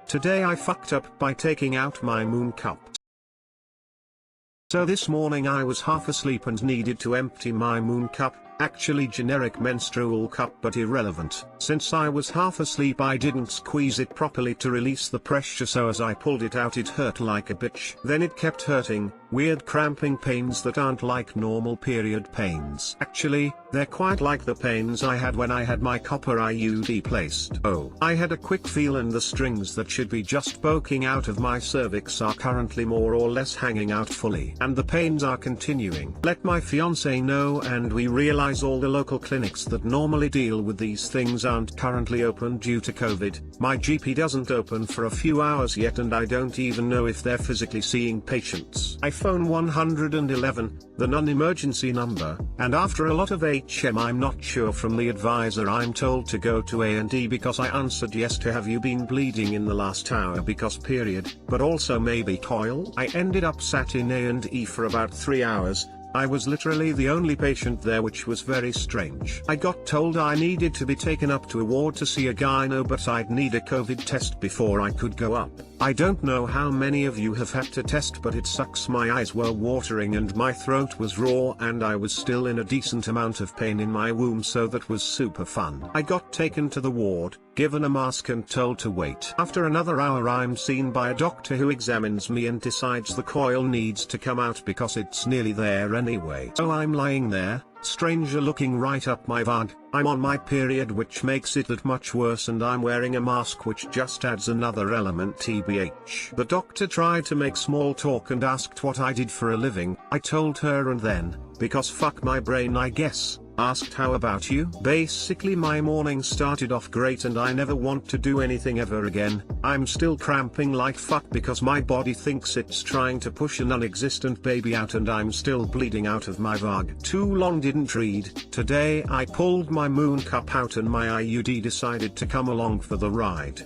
Today I fucked up by taking out my moon cup. So this morning I was half asleep and needed to empty my moon cup, actually generic menstrual cup but irrelevant. Since I was half asleep I didn't squeeze it properly to release the pressure, so as I pulled it out it hurt like a bitch. Then it kept hurting, weird cramping pains that aren't like normal period pains. Actually, they're quite like the pains I had when I had my copper IUD placed. Oh. I had a quick feel and the strings that should be just poking out of my cervix are currently more or less hanging out fully. And the pains are continuing. Let my fiance know and we realize all the local clinics that normally deal with these things aren't currently open due to COVID. My GP doesn't open for a few hours yet and I don't even know if they're physically seeing patients. I phone 111, the non-emergency number, and after a lot of I'm not sure from the advisor I'm told to go to A&E because I answered yes to have you been bleeding in the last hour because period, but also maybe coil. I ended up sat in A&E for about 3 hours. I was literally the only patient there, which was very strange. I got told I needed to be taken up to a ward to see a gyno, but I'd need a COVID test before I could go up. I don't know how many of you have had to test, but it sucks. My eyes were watering and my throat was raw and I was still in a decent amount of pain in my womb, so that was super fun. I got taken to the ward, given a mask and told to wait. After another hour I'm seen by a doctor who examines me and decides the coil needs to come out because it's nearly there anyway. So I'm lying there, stranger looking right up my vag. I'm on my period, which makes it that much worse, and I'm wearing a mask, which just adds another element tbh. The doctor tried to make small talk and asked what I did for a living. I told her and then, because fuck my brain I guess, asked how about you? Basically my morning started off great and I never want to do anything ever again. I'm still cramping like fuck because my body thinks it's trying to push a non-existent baby out and I'm still bleeding out of my vag. Too long didn't read. Today I pulled my moon cup out and my IUD decided to come along for the ride.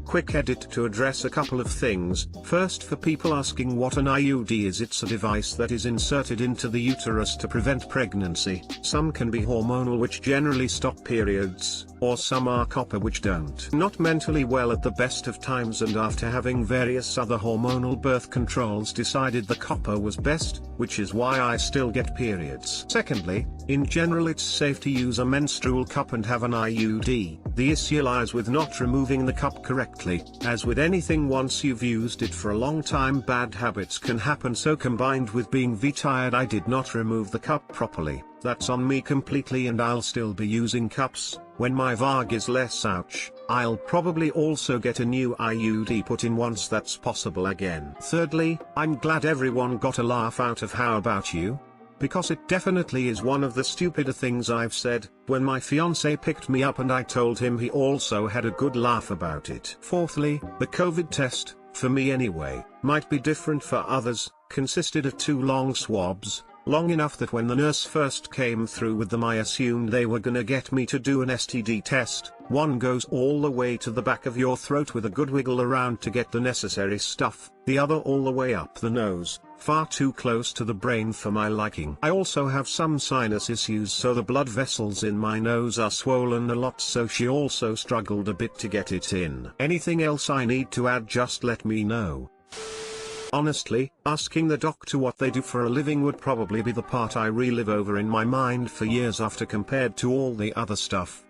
Quick edit to address a couple of things. First, for people asking what an IUD is, it's a device that is inserted into the uterus to prevent pregnancy. Some can be hormonal, which generally stop periods, or some are copper, which don't. Not mentally well at the best of times, and after having various other hormonal birth controls decided the copper was best, which is why I still get periods. Secondly, in general it's safe to use a menstrual cup and have an IUD. The issue lies with not removing the cup correctly. As with anything, once you've used it for a long time bad habits can happen, so combined with being tired I did not remove the cup properly. That's on me completely, and I'll still be using cups. When my vag is less ouch, I'll probably also get a new IUD put in once that's possible again. Thirdly, I'm glad everyone got a laugh out of how about you? Because it definitely is one of the stupider things I've said. When my fiance picked me up and I told him, he also had a good laugh about it. Fourthly, the COVID test, for me anyway, might be different for others, consisted of 2 long swabs. Long enough that when the nurse first came through with them I assumed they were gonna get me to do an STD test. One goes all the way to the back of your throat with a good wiggle around to get the necessary stuff, the other all the way up the nose, far too close to the brain for my liking. I also have some sinus issues, so the blood vessels in my nose are swollen a lot, so she also struggled a bit to get it in. Anything else I need to add, just let me know. Honestly, asking the doctor what they do for a living would probably be the part I relive over in my mind for years after, compared to all the other stuff.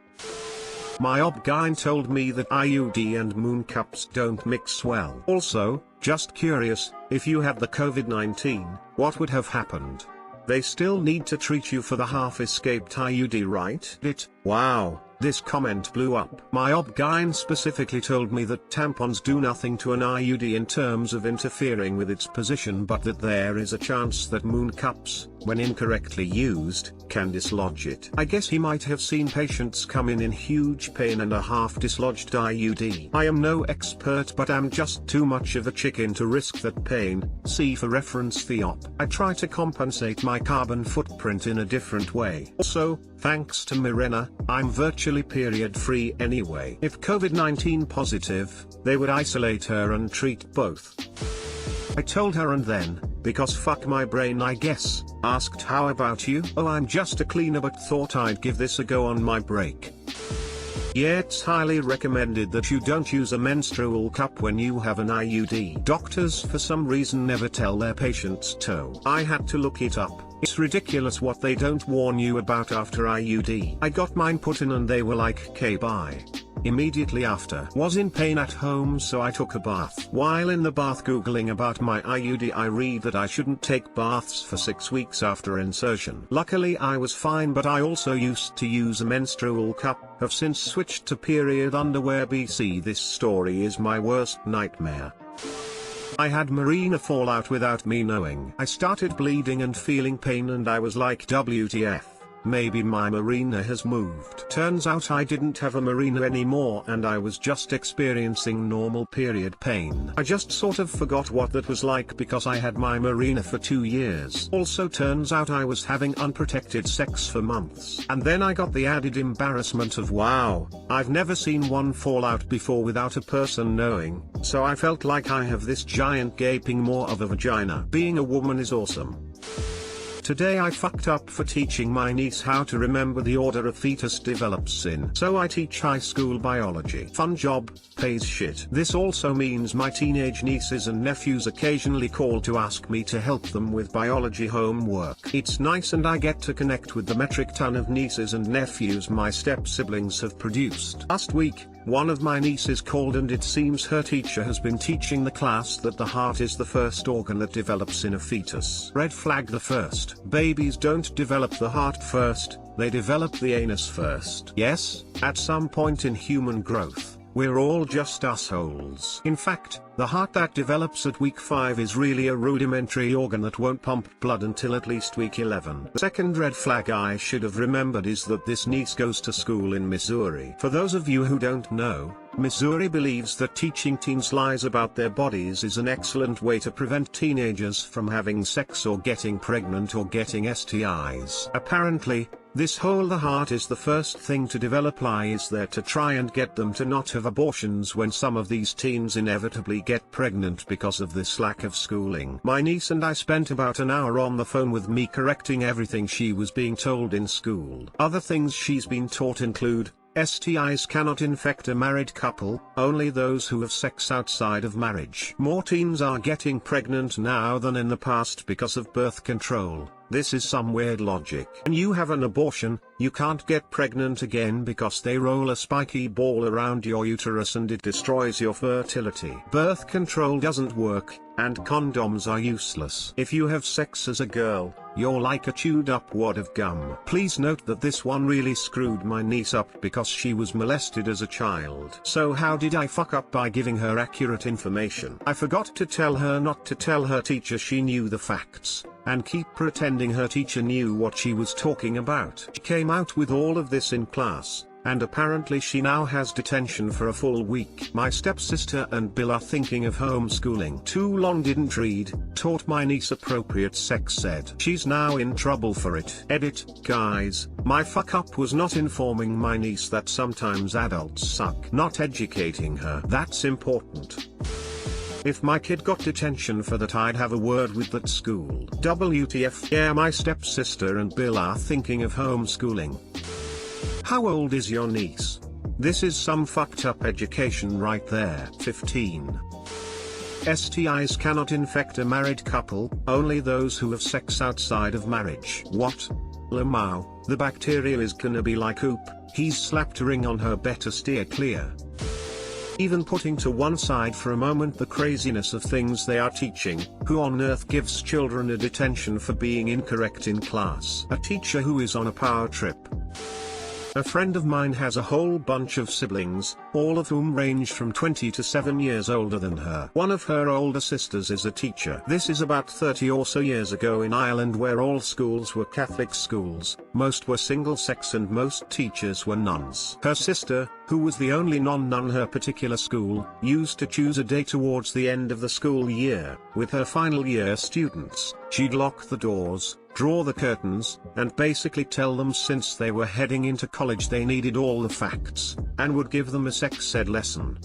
My ob-gyn told me that IUD and moon cups don't mix well. Also, just curious, if you had the COVID-19, what would have happened? They still need to treat you for the half-escaped IUD, right? Wow. This comment blew up. My ob-gyn specifically told me that tampons do nothing to an IUD in terms of interfering with its position, but that there is a chance that moon cups, when incorrectly used, can dislodge it. I guess he might have seen patients come in huge pain and a half-dislodged IUD. I am no expert, but I'm just too much of a chicken to risk that pain. See for reference the op. I try to compensate my carbon footprint in a different way. Also, thanks to Mirena, I'm virtually period-free anyway. If COVID-19 positive, they would isolate her and treat both. I told her and then, because fuck my brain I guess, asked how about you? Oh, I'm just a cleaner, but thought I'd give this a go on my break. Yeah, it's highly recommended that you don't use a menstrual cup when you have an IUD. Doctors for some reason never tell their patients to. I had to look it up. It's ridiculous what they don't warn you about after IUD. I got mine put in and they were like, "Okay, bye." Immediately after. Was in pain at home, so I took a bath. While in the bath googling about my IUD, I read that I shouldn't take baths for 6 weeks after insertion. Luckily I was fine, but I also used to use a menstrual cup, have since switched to period underwear. BC, this story is my worst nightmare. I had Marina fall out without me knowing. I started bleeding and feeling pain and I was like, WTF, maybe my Marina has moved. Turns out I didn't have a Marina anymore and I was just experiencing normal period pain. I just sort of forgot what that was like because I had my Marina for 2 years. Also turns out I was having unprotected sex for months. And then I got the added embarrassment of, wow, I've never seen one fall out before without a person knowing, so I felt like I have this giant gaping maw of a vagina. Being a woman is awesome. Today I fucked up for teaching my niece how to remember the order a fetus develops in. So I teach high school biology. Fun job, pays shit. This also means my teenage nieces and nephews occasionally call to ask me to help them with biology homework. It's nice and I get to connect with the metric ton of nieces and nephews my step-siblings have produced. Last week, one of my nieces called and it seems her teacher has been teaching the class that the heart is the first organ that develops in a fetus. Red flag the first. Babies don't develop the heart first, they develop the anus first. Yes, at some point in human growth, we're all just assholes. In fact, the heart that develops at week 5 is really a rudimentary organ that won't pump blood until at least week 11. The second red flag I should have remembered is that this niece goes to school in Missouri. For those of you who don't know, Missouri believes that teaching teens lies about their bodies is an excellent way to prevent teenagers from having sex or getting pregnant or getting STIs. Apparently, this whole the heart is the first thing to develop lie is there to try and get them to not have abortions when some of these teens inevitably get pregnant because of this lack of schooling. My niece and I spent about an hour on the phone with me correcting everything she was being told in school. Other things she's been taught include, STIs cannot infect a married couple, only those who have sex outside of marriage. More teens are getting pregnant now than in the past because of birth control. This is some weird logic. When you have an abortion, you can't get pregnant again because they roll a spiky ball around your uterus and it destroys your fertility. Birth control doesn't work, and condoms are useless. If you have sex as a girl, you're like a chewed up wad of gum. Please note that this one really screwed my niece up because she was molested as a child. So how did I fuck up by giving her accurate information? I forgot to tell her not to tell her teacher she knew the facts, and keep pretending her teacher knew what she was talking about. She came out with all of this in class, and apparently she now has detention for a full week. My stepsister and Bill are thinking of homeschooling. Too long didn't read, taught my niece appropriate sex ed. She's now in trouble for it. Edit, guys, my fuck up was not informing my niece that sometimes adults suck. Not educating her. That's important. If my kid got detention for that, I'd have a word with that school. WTF. Yeah, my stepsister and Bill are thinking of homeschooling. How old is your niece? This is some fucked up education right there. 15. STIs cannot infect a married couple, only those who have sex outside of marriage. What? Lamau, the bacteria is gonna be like oop, he's slapped a ring on her, better steer clear. Even putting to one side for a moment the craziness of things they are teaching, who on earth gives children a detention for being incorrect in class? A teacher who is on a power trip. A friend of mine has a whole bunch of siblings, all of whom range from 20 to 7 years older than her. One of her older sisters is a teacher. This is about 30 or so years ago in Ireland, where all schools were Catholic schools, most were single-sex and most teachers were nuns. Her sister, who was the only non-nun her particular school, used to choose a day towards the end of the school year, with her final year students. She'd lock the doors, draw the curtains, and basically tell them since they were heading into college they needed all the facts, and would give them a sex ed lesson.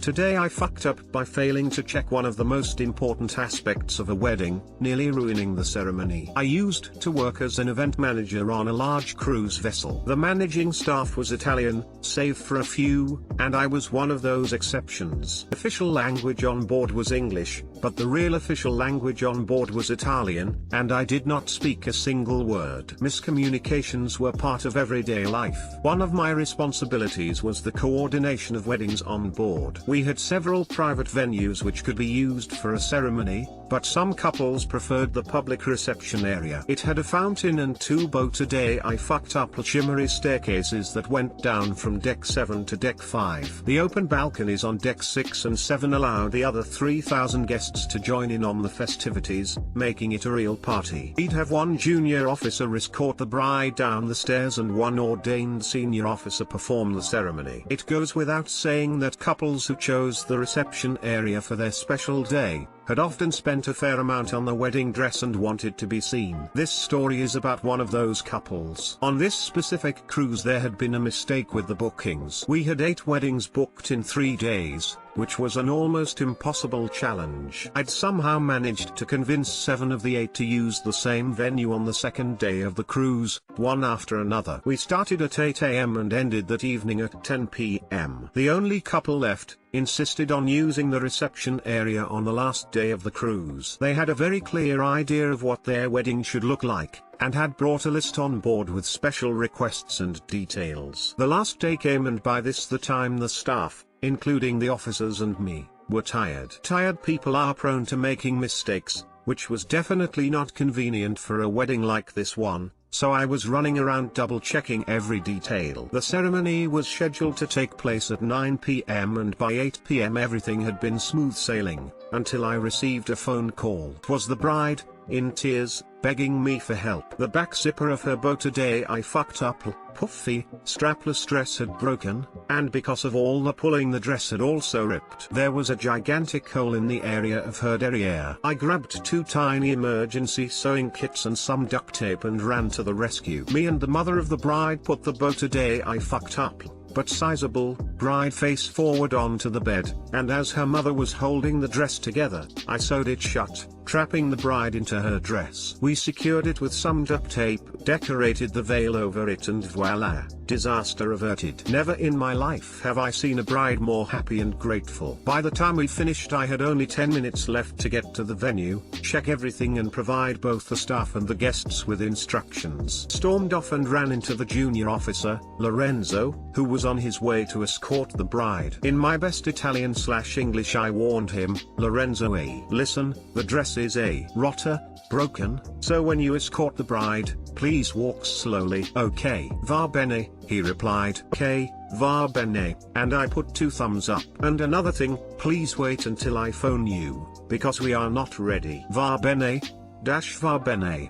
Today I fucked up by failing to check one of the most important aspects of a wedding, nearly ruining the ceremony. I used to work as an event manager on a large cruise vessel. The managing staff was Italian, save for a few, and I was one of those exceptions. Official language on board was English, but the real official language on board was Italian, and I did not speak a single word. Miscommunications were part of everyday life. One of my responsibilities was the coordination of weddings on board. We had several private venues which could be used for a ceremony, but some couples preferred the public reception area. It had a fountain and 2 boats a day. I fucked up shimmery staircases that went down from deck 7 to deck 5. The open balconies on deck 6 and 7 allowed the other 3,000 guests to join in on the festivities, making it a real party. We'd have one junior officer escort the bride down the stairs and one ordained senior officer perform the ceremony. It goes without saying that couples who chose the reception area for their special day had often spent a fair amount on the wedding dress and wanted to be seen. This story is about one of those couples. On this specific cruise there had been a mistake with the bookings. We had 8 weddings booked in 3 days, which was an almost impossible challenge. I'd somehow managed to convince 7 of the 8 to use the same venue on the second day of the cruise, one after another. We started at 8 AM and ended that evening at 10 PM. The only couple left insisted on using the reception area on the last day of the cruise. They had a very clear idea of what their wedding should look like, and had brought a list on board with special requests and details. The last day came, and by this the time the staff, including the officers and me, were tired. Tired people are prone to making mistakes, which was definitely not convenient for a wedding like this one. So I was running around double-checking every detail. The ceremony was scheduled to take place at 9 PM and by 8 PM everything had been smooth sailing, until I received a phone call. It was the bride, in tears, begging me for help. The back zipper of her boat a day I fucked up, puffy, strapless dress had broken, and because of all the pulling the dress had also ripped. There was a gigantic hole in the area of her derriere. I grabbed 2 tiny emergency sewing kits and some duct tape and ran to the rescue. Me and the mother of the bride put the boat a day I fucked up, but sizable, bride face forward onto the bed, and as her mother was holding the dress together, I sewed it shut, trapping the bride into her dress. We secured it with some duct tape, decorated the veil over it, and voila, disaster averted. Never in my life have I seen a bride more happy and grateful. By the time we finished I had only 10 minutes left to get to the venue, check everything and provide both the staff and the guests with instructions. Stormed off and ran into the junior officer, Lorenzo, who was on his way to escort the bride. In my best Italian/English I warned him, Lorenzo, listen, the dress is rotter, broken, so when you escort the bride, please walk slowly. Okay. Va bene, he replied. Okay, va bene, and I put 2 thumbs up. And another thing, please wait until I phone you, because we are not ready. Va bene? Va bene.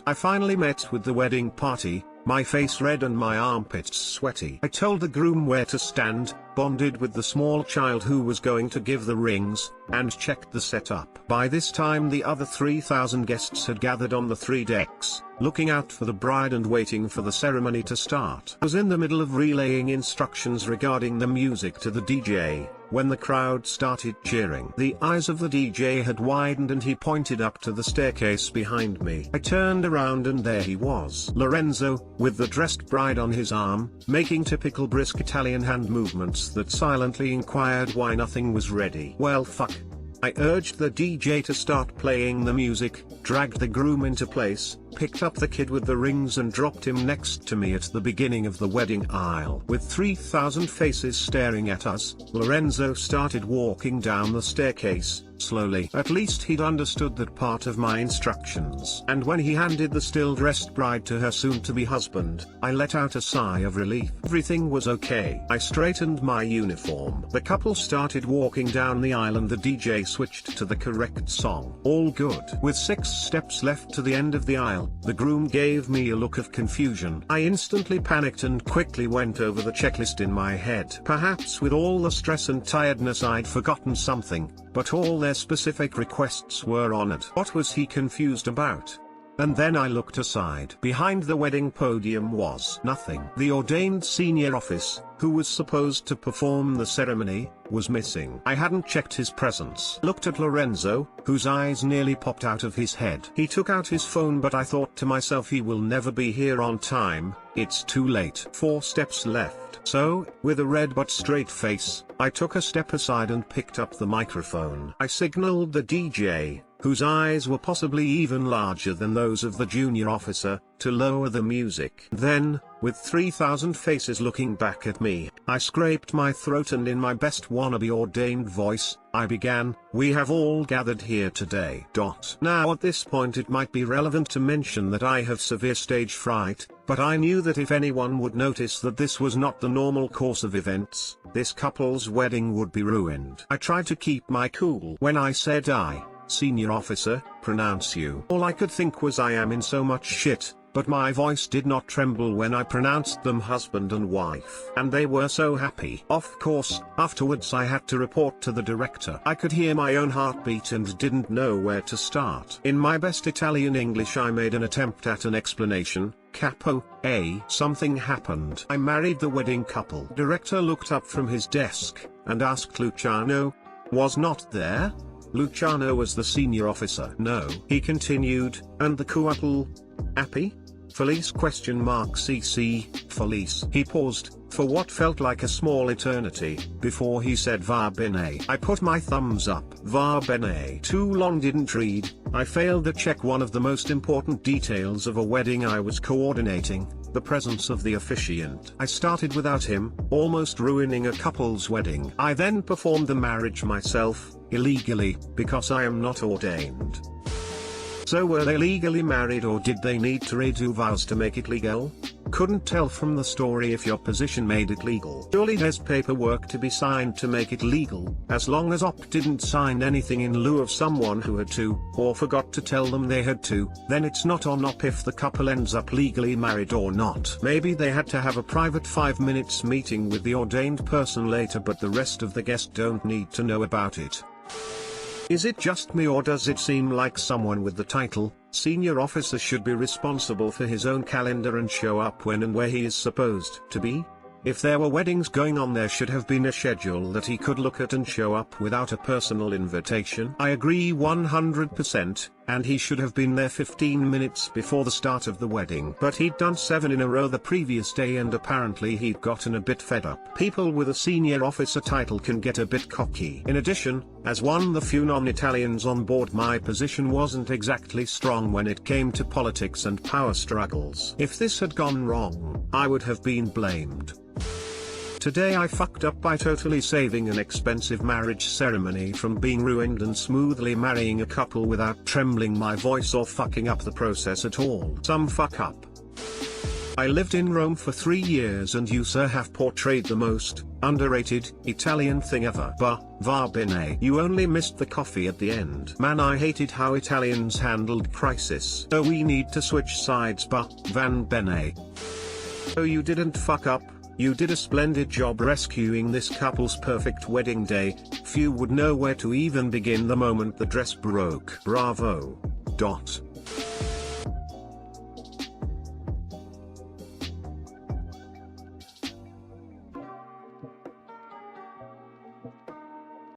I finally met with the wedding party, my face red and my armpits sweaty. I told the groom where to stand, bonded with the small child who was going to give the rings, and checked the setup. By this time the other 3,000 guests had gathered on the 3 decks, looking out for the bride and waiting for the ceremony to start. I was in the middle of relaying instructions regarding the music to the DJ, when the crowd started cheering. The eyes of the DJ had widened and he pointed up to the staircase behind me. I turned around and there he was. Lorenzo, with the dressed bride on his arm, making typical brisk Italian hand movements that silently inquired why nothing was ready. Well, fuck. I urged the DJ to start playing the music, dragged the groom into place, picked up the kid with the rings and dropped him next to me at the beginning of the wedding aisle. With 3,000 faces staring at us, Lorenzo started walking down the staircase, slowly. At least he'd understood that part of my instructions. And when he handed the still-dressed bride to her soon-to-be husband, I let out a sigh of relief. Everything was okay. I straightened my uniform. The couple started walking down the aisle and the DJ switched to the correct song. All good. With 6 steps left to the end of the aisle, the groom gave me a look of confusion. I instantly panicked and quickly went over the checklist in my head. Perhaps with all the stress and tiredness I'd forgotten something, but all their specific requests were honored. What was he confused about? and then I looked aside. Behind the wedding podium was nothing. The ordained senior officer, who was supposed to perform the ceremony, was missing. I hadn't checked his presence. Looked at Lorenzo, whose eyes nearly popped out of his head. He took out his phone, but I thought to myself, he will never be here on time, it's too late. 4 steps left. So, with a red but straight face, I took a step aside and picked up the microphone. I signaled the DJ, whose eyes were possibly even larger than those of the junior officer, to lower the music. Then, with 3,000 faces looking back at me, I scraped my throat and in my best wannabe ordained voice, I began, "We have all gathered here today." Now at this point it might be relevant to mention that I have severe stage fright, but I knew that if anyone would notice that this was not the normal course of events, this couple's wedding would be ruined. I tried to keep my cool. When I said senior officer, pronounce you. All I could think was I am in so much shit, but my voice did not tremble when I pronounced them husband and wife. And they were so happy. Of course, afterwards I had to report to the director. I could hear my own heartbeat and didn't know where to start. In my best Italian English I made an attempt at an explanation. Capo, something happened. I married the wedding couple. Director looked up from his desk, and asked Luciano. Was not there? Luciano was the senior officer. No. He continued, and the couple? Happy? Felice CC, Felice. He paused, for what felt like a small eternity, before he said va bene. I put my thumbs up. Va bene. Too long didn't read. I failed to check one of the most important details of a wedding I was coordinating, the presence of the officiant. I started without him, almost ruining a couple's wedding. I then performed the marriage myself, illegally, because I am not ordained. So were they legally married, or did they need to redo vows to make it legal? Couldn't tell from the story if your position made it legal. Surely there's paperwork to be signed to make it legal. As long as OP didn't sign anything in lieu of someone who had to, or forgot to tell them they had to, then it's not on OP if the couple ends up legally married or not. Maybe they had to have a private 5 minutes meeting with the ordained person later, but the rest of the guests don't need to know about it. Is it just me, or does it seem like someone with the title senior officer should be responsible for his own calendar and show up when and where he is supposed to be? If there were weddings going on, there should have been a schedule that he could look at and show up without a personal invitation. I agree 100%, and he should have been there 15 minutes before the start of the wedding. But he'd done 7 in a row the previous day, and apparently he'd gotten a bit fed up. People with a senior officer title can get a bit cocky. In addition, as one of the few non-Italians on board, my position wasn't exactly strong when it came to politics and power struggles. If this had gone wrong, I would have been blamed. Today I fucked up by totally saving an expensive marriage ceremony from being ruined and smoothly marrying a couple without trembling my voice or fucking up the process at all. Some fuck up. I lived in Rome for 3 years, and you, sir, have portrayed the most underrated Italian thing ever. Va bene. You only missed the coffee at the end. Man, I hated how Italians handled crisis. Oh, we need to switch sides. Van bene. Oh, you didn't fuck up. You did a splendid job rescuing this couple's perfect wedding day. Few would know where to even begin the moment the dress broke. Bravo.